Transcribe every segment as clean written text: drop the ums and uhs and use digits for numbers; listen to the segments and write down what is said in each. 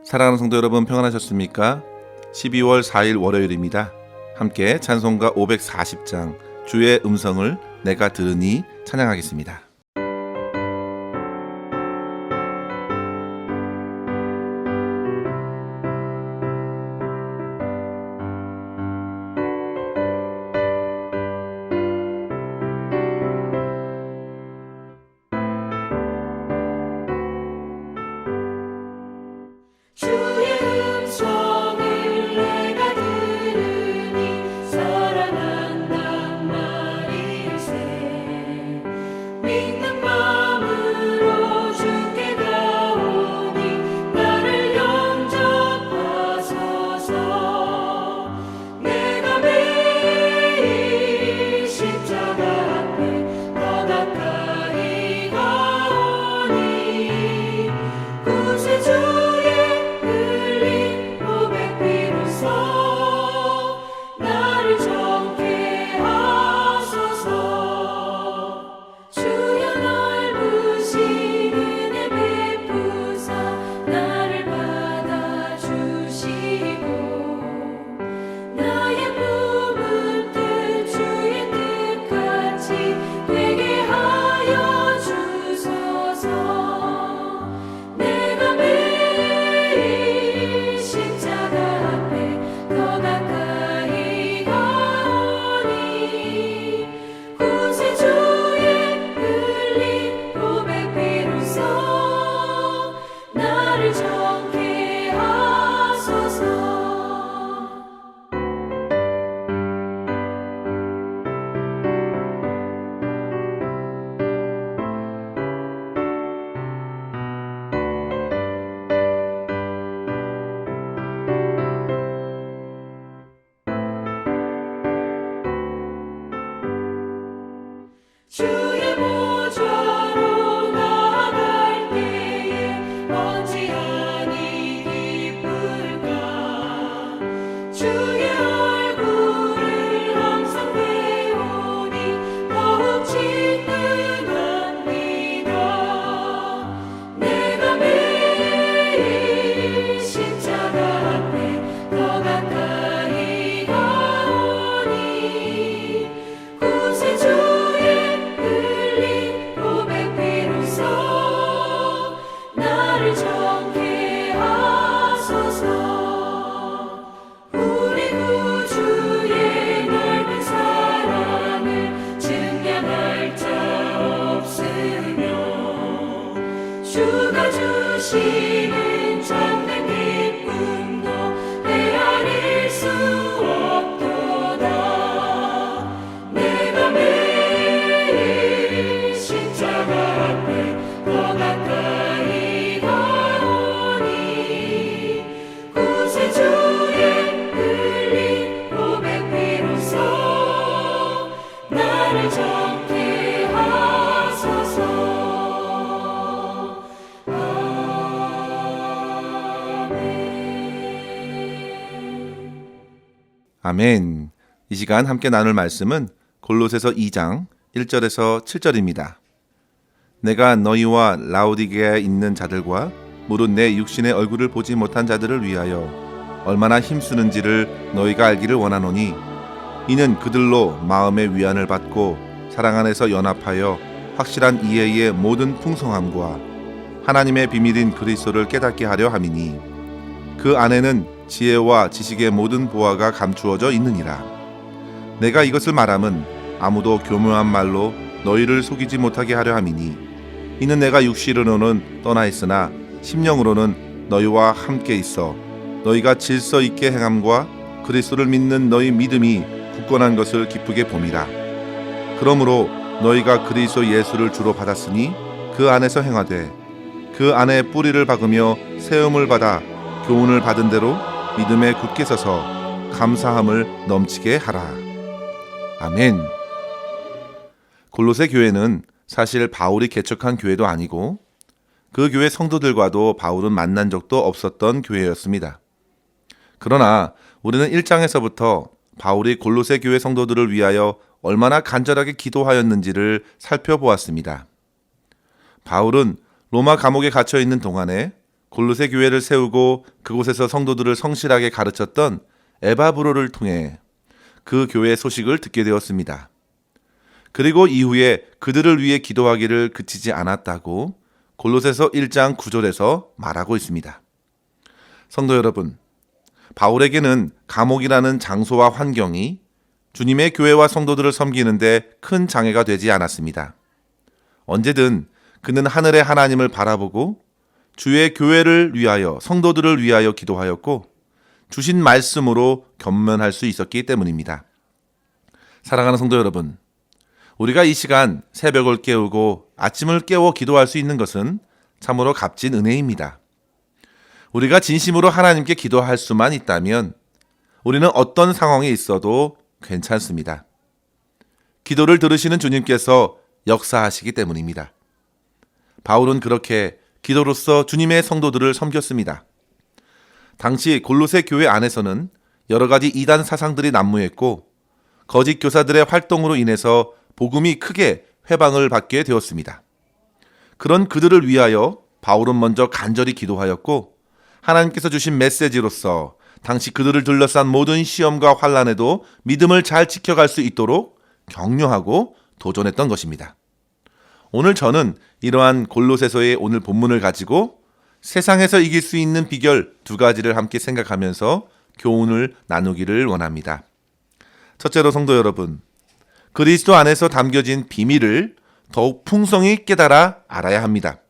사랑하는 성도 여러분, 평안하셨습니까? 12월 4일 월요일입니다. 함께 찬송가 540장 주의 음성을 내가 들으니 찬양하겠습니다. 주의 음성을 내가 들으니 사랑한단 말일세. 믿는 마음으로 주께 가오니 나를 영접하소서. 내가 매일 십자가 앞에 더 가까이 가오니 구세주의 나를 정케 하소서. 주여 넓으신 은혜 베푸사 나를 받아주시고 나의 품은 뜻 주의 뜻같이 되게 하여 주소서. 내가 매일 십자가 앞에 더 가까이 가오니 구세주의 흘린 고백 비로소 나를 정케 하소서. 주의 보좌로 나아갈 때에 어찌하니 기쁠까. 주의 얼굴을 항상 배우니 더욱 진득합니다. 내가 매일 십자가 앞에 더 가까이 가오니 구세주의 흘린 고백 비로소 나를 정케 하소서. 우리 구주의 넓은 사랑을 증량할 자 없으며 주가 주시는 참된 기쁨도 헤아릴 수 없도다. 내가 매일 십자가 앞에 더 가까이 가오니 구세주의 흘린 고백 비로소 나를 정케 하소서. 아멘. 이 시간 함께 나눌 말씀은 골로새서 2장 1절에서 7절입니다. 내가 너희와 라오디게아에 있는 자들과 무릇 내 육신의 얼굴을 보지 못한 자들을 위하여 얼마나 힘쓰는지를 너희가 알기를 원하노니 이는 그들로 마음의 위안을 받고 사랑 안에서 연합하여 확실한 이해의 모든 풍성함과 하나님의 비밀인 그리스도를 깨닫게 하려 함이니 그 안에는 지혜와 지식의 모든 보화가 감추어져 있느니라. 내가 이것을 말함은 아무도 교묘한 말로 너희를 속이지 못하게 하려 함이니 이는 내가 육신으로는 떠나 있으나 심령으로는 너희와 함께 있어 너희가 질서 있게 행함과 그리스도를 믿는 너희 믿음이 굳건한 것을 기쁘게 봄이라. 그러므로 너희가 그리스도 예수를 주로 받았으니 그 안에서 행하되 그 안에 뿌리를 박으며 세움을 받아 교훈을 받은 대로 믿음에 굳게 서서 감사함을 넘치게 하라. 아멘. 골로새 교회는 사실 바울이 개척한 교회도 아니고 그 교회 성도들과도 바울은 만난 적도 없었던 교회였습니다. 그러나 우리는 1장에서부터 바울이 골로새 교회 성도들을 위하여 얼마나 간절하게 기도하였는지를 살펴보았습니다. 바울은 로마 감옥에 갇혀 있는 동안에 골로새 교회를 세우고 그곳에서 성도들을 성실하게 가르쳤던 에바브로를 통해 그 교회의 소식을 듣게 되었습니다. 그리고 이후에 그들을 위해 기도하기를 그치지 않았다고 골로새서 1장 9절에서 말하고 있습니다. 성도 여러분, 바울에게는 감옥이라는 장소와 환경이 주님의 교회와 성도들을 섬기는데 큰 장애가 되지 않았습니다. 언제든 그는 하늘의 하나님을 바라보고 주의 교회를 위하여 성도들을 위하여 기도하였고 주신 말씀으로 겸면할 수 있었기 때문입니다. 사랑하는 성도 여러분, 우리가 이 시간 새벽을 깨우고 아침을 깨워 기도할 수 있는 것은 참으로 값진 은혜입니다. 우리가 진심으로 하나님께 기도할 수만 있다면 우리는 어떤 상황에 있어도 괜찮습니다. 기도를 들으시는 주님께서 역사하시기 때문입니다. 바울은 그렇게 기도로서 주님의 성도들을 섬겼습니다. 당시 골로새 교회 안에서는 여러 가지 이단 사상들이 난무했고 거짓 교사들의 활동으로 인해서 복음이 크게 회방을 받게 되었습니다. 그런 그들을 위하여 바울은 먼저 간절히 기도하였고 하나님께서 주신 메시지로서 당시 그들을 둘러싼 모든 시험과 환난에도 믿음을 잘 지켜갈 수 있도록 격려하고 도전했던 것입니다. 오늘 저는 이러한 골로새서의 오늘 본문을 가지고 세상에서 이길 수 있는 비결 2가지를 함께 생각하면서 교훈을 나누기를 원합니다. 첫째로 성도 여러분, 그리스도 안에서 담겨진 비밀을 더욱 풍성히 깨달아 알아야 합니다.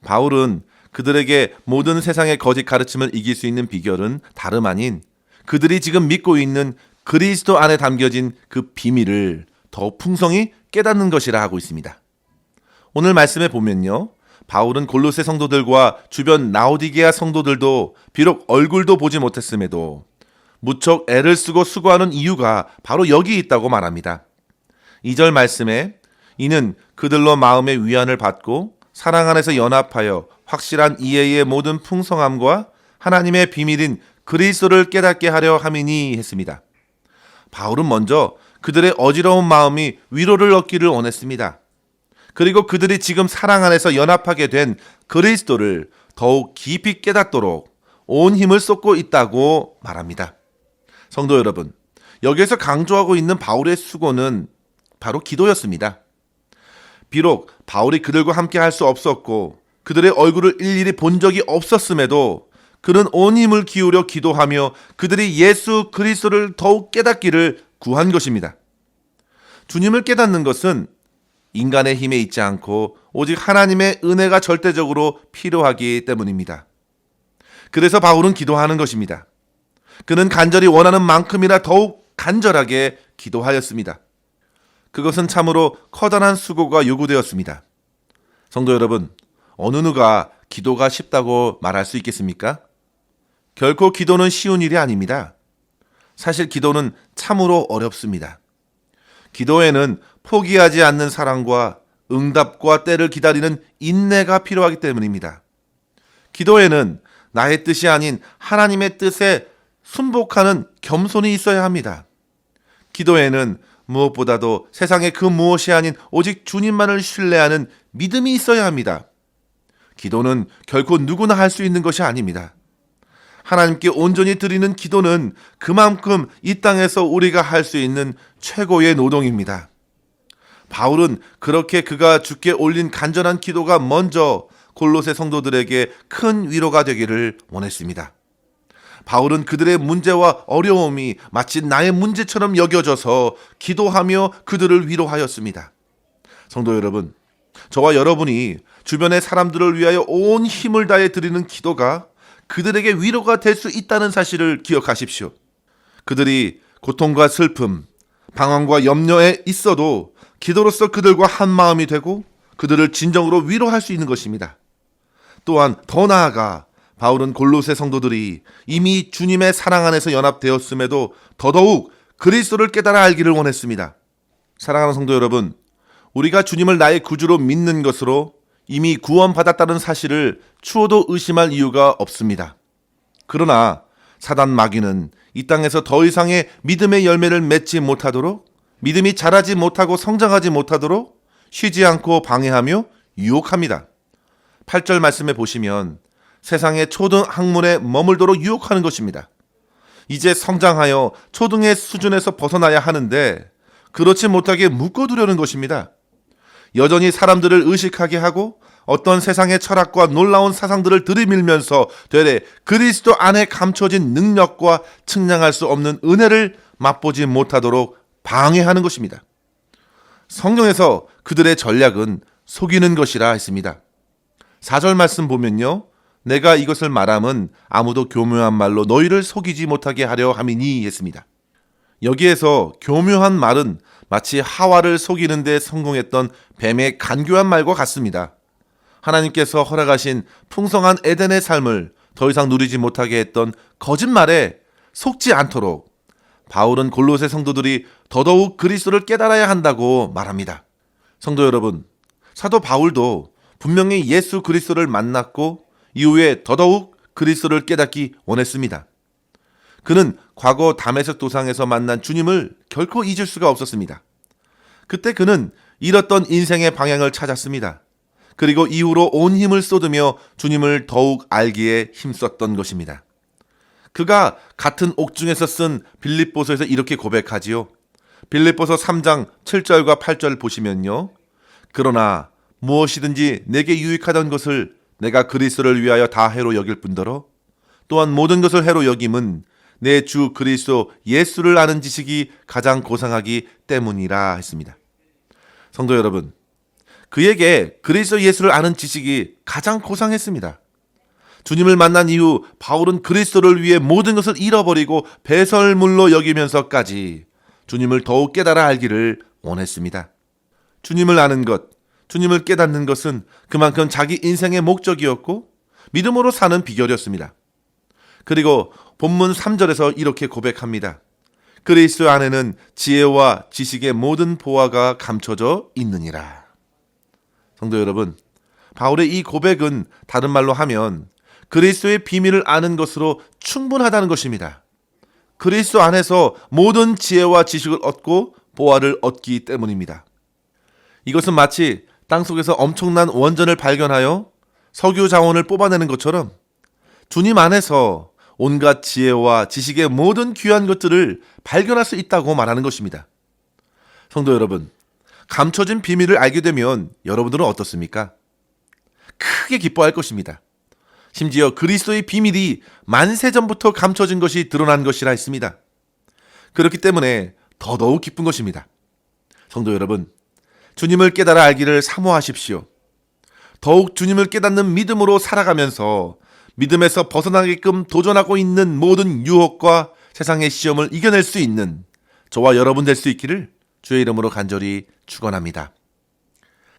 바울은 그들에게 모든 세상의 거짓 가르침을 이길 수 있는 비결은 다름 아닌 그들이 지금 믿고 있는 그리스도 안에 담겨진 그 비밀을 더욱 풍성히 깨닫는 것이라 하고 있습니다. 오늘 말씀에 보면요, 바울은 골로새 성도들과 주변 라오디게아 성도들도 비록 얼굴도 보지 못했음에도 무척 애를 쓰고 수고하는 이유가 바로 여기 있다고 말합니다. 2절 말씀에 이는 그들로 마음의 위안을 받고 사랑 안에서 연합하여 확실한 이해의 모든 풍성함과 하나님의 비밀인 그리스도를 깨닫게 하려 함이니 했습니다. 바울은 먼저 그들의 어지러운 마음이 위로를 얻기를 원했습니다. 그리고 그들이 지금 사랑 안에서 연합하게 된 그리스도를 더욱 깊이 깨닫도록 온 힘을 쏟고 있다고 말합니다. 성도 여러분, 여기에서 강조하고 있는 바울의 수고는 바로 기도였습니다. 비록 바울이 그들과 함께 할 수 없었고 그들의 얼굴을 일일이 본 적이 없었음에도 그는 온 힘을 기울여 기도하며 그들이 예수 그리스도를 더욱 깨닫기를 구한 것입니다. 주님을 깨닫는 것은 인간의 힘에 있지 않고 오직 하나님의 은혜가 절대적으로 필요하기 때문입니다. 그래서 바울은 기도하는 것입니다. 그는 간절히 원하는 만큼이나 더욱 간절하게 기도하였습니다. 그것은 참으로 커다란 수고가 요구되었습니다. 성도 여러분, 어느 누가 기도가 쉽다고 말할 수 있겠습니까? 결코 기도는 쉬운 일이 아닙니다. 사실 기도는 참으로 어렵습니다. 기도에는 포기하지 않는 사랑과 응답과 때를 기다리는 인내가 필요하기 때문입니다. 기도에는 나의 뜻이 아닌 하나님의 뜻에 순복하는 겸손이 있어야 합니다. 기도에는 무엇보다도 세상의 그 무엇이 아닌 오직 주님만을 신뢰하는 믿음이 있어야 합니다. 기도는 결코 누구나 할 수 있는 것이 아닙니다. 하나님께 온전히 드리는 기도는 그만큼 이 땅에서 우리가 할 수 있는 최고의 노동입니다. 바울은 그렇게 그가 주께 올린 간절한 기도가 먼저 골로새 성도들에게 큰 위로가 되기를 원했습니다. 바울은 그들의 문제와 어려움이 마치 나의 문제처럼 여겨져서 기도하며 그들을 위로하였습니다. 성도 여러분, 저와 여러분이 주변의 사람들을 위하여 온 힘을 다해 드리는 기도가 그들에게 위로가 될 수 있다는 사실을 기억하십시오. 그들이 고통과 슬픔, 방황과 염려에 있어도 기도로서 그들과 한 마음이 되고 그들을 진정으로 위로할 수 있는 것입니다. 또한 더 나아가 바울은 골로새 성도들이 이미 주님의 사랑 안에서 연합되었음에도 더더욱 그리스도를 깨달아 알기를 원했습니다. 사랑하는 성도 여러분, 우리가 주님을 나의 구주로 믿는 것으로 이미 구원받았다는 사실을 추호도 의심할 이유가 없습니다. 그러나 사단 마귀는 이 땅에서 더 이상의 믿음의 열매를 맺지 못하도록, 믿음이 자라지 못하고 성장하지 못하도록 쉬지 않고 방해하며 유혹합니다. 8절 말씀에 보시면 세상의 초등 학문에 머물도록 유혹하는 것입니다. 이제 성장하여 초등의 수준에서 벗어나야 하는데 그렇지 못하게 묶어두려는 것입니다. 여전히 사람들을 의식하게 하고 어떤 세상의 철학과 놀라운 사상들을 들이밀면서 되레 그리스도 안에 감춰진 능력과 측량할 수 없는 은혜를 맛보지 못하도록 방해하는 것입니다. 성경에서 그들의 전략은 속이는 것이라 했습니다. 4절 말씀 보면요. 내가 이것을 말함은 아무도 교묘한 말로 너희를 속이지 못하게 하려 함이니 했습니다. 여기에서 교묘한 말은 마치 하와를 속이는 데 성공했던 뱀의 간교한 말과 같습니다. 하나님께서 허락하신 풍성한 에덴의 삶을 더 이상 누리지 못하게 했던 거짓말에 속지 않도록 바울은 골로새 성도들이 더더욱 그리스도를 깨달아야 한다고 말합니다. 성도 여러분, 사도 바울도 분명히 예수 그리스도를 만났고 이후에 더더욱 그리스도를 깨닫기 원했습니다. 그는 과거 다메섹 도상에서 만난 주님을 결코 잊을 수가 없었습니다. 그때 그는 잃었던 인생의 방향을 찾았습니다. 그리고 이후로 온 힘을 쏟으며 주님을 더욱 알기에 힘썼던 것입니다. 그가 같은 옥중에서 쓴 빌립보서에서 이렇게 고백하지요. 빌립보서 3장 7절과 8절 보시면요. 그러나 무엇이든지 내게 유익하던 것을 내가 그리스도를 위하여 다 해로 여길 뿐더러 또한 모든 것을 해로 여김은 내 주 그리스도 예수를 아는 지식이 가장 고상하기 때문이라 했습니다. 성도 여러분, 그에게 그리스도 예수를 아는 지식이 가장 고상했습니다. 주님을 만난 이후 바울은 그리스도를 위해 모든 것을 잃어버리고 배설물로 여기면서까지 주님을 더욱 깨달아 알기를 원했습니다. 주님을 아는 것, 주님을 깨닫는 것은 그만큼 자기 인생의 목적이었고 믿음으로 사는 비결이었습니다. 그리고 본문 3절에서 이렇게 고백합니다. 그리스도 안에는 지혜와 지식의 모든 보화가 감춰져 있느니라. 성도 여러분, 바울의 이 고백은 다른 말로 하면 그리스도의 비밀을 아는 것으로 충분하다는 것입니다. 그리스도 안에서 모든 지혜와 지식을 얻고 보화를 얻기 때문입니다. 이것은 마치 땅속에서 엄청난 원전을 발견하여 석유 자원을 뽑아내는 것처럼 주님 안에서 온갖 지혜와 지식의 모든 귀한 것들을 발견할 수 있다고 말하는 것입니다. 성도 여러분, 감춰진 비밀을 알게 되면 여러분들은 어떻습니까? 크게 기뻐할 것입니다. 심지어 그리스도의 비밀이 만세전부터 감춰진 것이 드러난 것이라 했습니다. 그렇기 때문에 더더욱 기쁜 것입니다. 성도 여러분, 주님을 깨달아 알기를 사모하십시오. 더욱 주님을 깨닫는 믿음으로 살아가면서 믿음에서 벗어나게끔 도전하고 있는 모든 유혹과 세상의 시험을 이겨낼 수 있는 저와 여러분 될 수 있기를 주의 이름으로 간절히 축원합니다.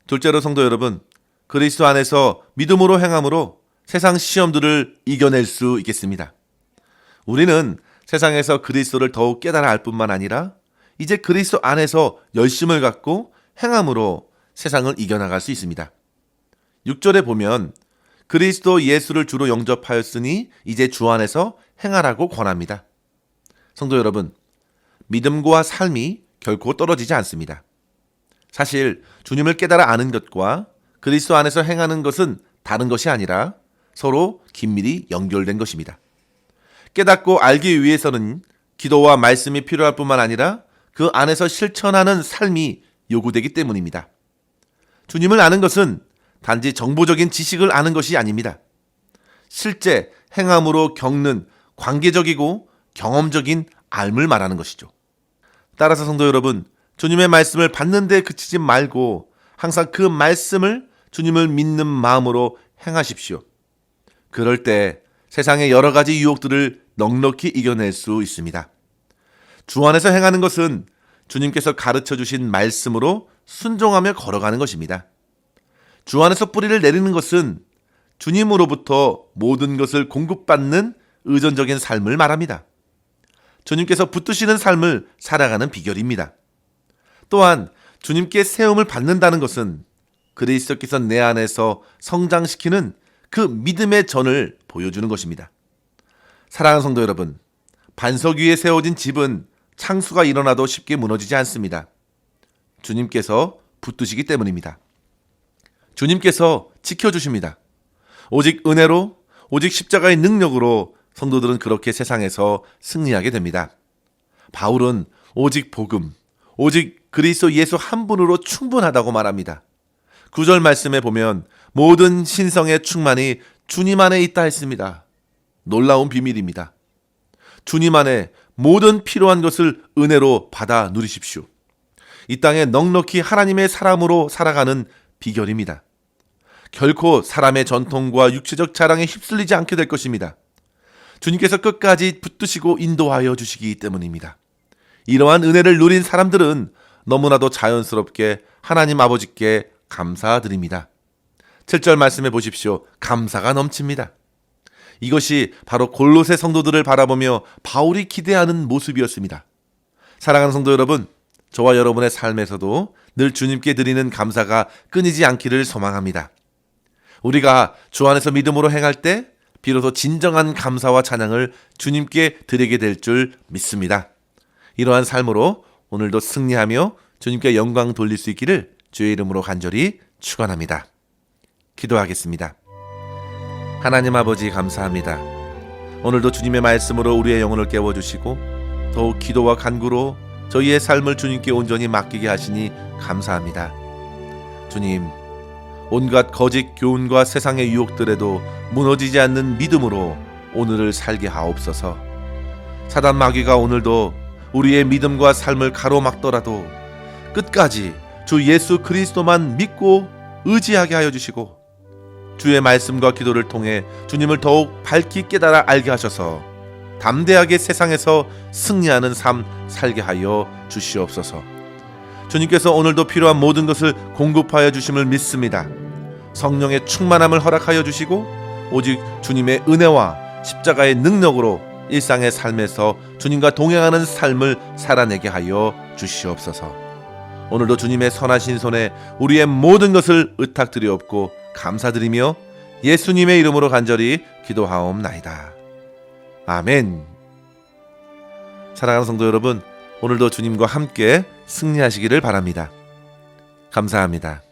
둘째로 성도 여러분, 그리스도 안에서 믿음으로 행함으로 세상 시험들을 이겨낼 수 있겠습니다. 우리는 세상에서 그리스도를 더욱 깨달아 알 뿐만 아니라 이제 그리스도 안에서 열심을 갖고 행함으로 세상을 이겨나갈 수 있습니다. 6절에 보면 그리스도 예수를 주로 영접하였으니 이제 주 안에서 행하라고 권합니다. 성도 여러분, 믿음과 삶이 결코 떨어지지 않습니다. 사실 주님을 깨달아 아는 것과 그리스도 안에서 행하는 것은 다른 것이 아니라 서로 긴밀히 연결된 것입니다. 깨닫고 알기 위해서는 기도와 말씀이 필요할 뿐만 아니라 그 안에서 실천하는 삶이 요구되기 때문입니다. 주님을 아는 것은 단지 정보적인 지식을 아는 것이 아닙니다. 실제 행함으로 겪는 관계적이고 경험적인 삶을 말하는 것이죠. 따라서 성도 여러분, 주님의 말씀을 받는 데 그치지 말고 항상 그 말씀을 주님을 믿는 마음으로 행하십시오. 그럴 때 세상의 여러 가지 유혹들을 넉넉히 이겨낼 수 있습니다. 주 안에서 행하는 것은 주님께서 가르쳐 주신 말씀으로 순종하며 걸어가는 것입니다. 주 안에서 뿌리를 내리는 것은 주님으로부터 모든 것을 공급받는 의존적인 삶을 말합니다. 주님께서 붙드시는 삶을 살아가는 비결입니다. 또한 주님께 세움을 받는다는 것은 그리스도께서 내 안에서 성장시키는 그 믿음의 전을 보여주는 것입니다. 사랑하는 성도 여러분, 반석 위에 세워진 집은 창수가 일어나도 쉽게 무너지지 않습니다. 주님께서 붙드시기 때문입니다. 주님께서 지켜주십니다. 오직 은혜로, 오직 십자가의 능력으로 성도들은 그렇게 세상에서 승리하게 됩니다. 바울은 오직 복음, 오직 그리스도 예수 한 분으로 충분하다고 말합니다. 9절 말씀에 보면 모든 신성의 충만이 주님 안에 있다 했습니다. 놀라운 비밀입니다. 주님 안에 모든 필요한 것을 은혜로 받아 누리십시오. 이 땅에 넉넉히 하나님의 사람으로 살아가는 비결입니다. 결코 사람의 전통과 육체적 자랑에 휩쓸리지 않게 될 것입니다. 주님께서 끝까지 붙드시고 인도하여 주시기 때문입니다. 이러한 은혜를 누린 사람들은 너무나도 자연스럽게 하나님 아버지께 감사드립니다. 7절 말씀해 보십시오. 감사가 넘칩니다. 이것이 바로 골로새 성도들을 바라보며 바울이 기대하는 모습이었습니다. 사랑하는 성도 여러분, 저와 여러분의 삶에서도 늘 주님께 드리는 감사가 끊이지 않기를 소망합니다. 우리가 주 안에서 믿음으로 행할 때 비로소 진정한 감사와 찬양을 주님께 드리게 될 줄 믿습니다. 이러한 삶으로 오늘도 승리하며 주님께 영광 돌릴 수 있기를 주의 이름으로 간절히 축원합니다. 기도하겠습니다. 하나님 아버지 감사합니다. 오늘도 주님의 말씀으로 우리의 영혼을 깨워주시고 더욱 기도와 간구로 저희의 삶을 주님께 온전히 맡기게 하시니 감사합니다. 주님, 온갖 거짓 교훈과 세상의 유혹들에도 무너지지 않는 믿음으로 오늘을 살게 하옵소서. 사단 마귀가 오늘도 우리의 믿음과 삶을 가로막더라도 끝까지 주 예수 그리스도만 믿고 의지하게 하여 주시고 주의 말씀과 기도를 통해 주님을 더욱 밝히 깨달아 알게 하셔서 담대하게 세상에서 승리하는 삶 살게 하여 주시옵소서. 주님께서 오늘도 필요한 모든 것을 공급하여 주심을 믿습니다. 성령의 충만함을 허락하여 주시고 오직 주님의 은혜와 십자가의 능력으로 일상의 삶에서 주님과 동행하는 삶을 살아내게 하여 주시옵소서. 오늘도 주님의 선하신 손에 우리의 모든 것을 의탁드리옵고 감사드리며 예수님의 이름으로 간절히 기도하옵나이다. 아멘. 사랑하는 성도 여러분, 오늘도 주님과 함께 승리하시기를 바랍니다. 감사합니다.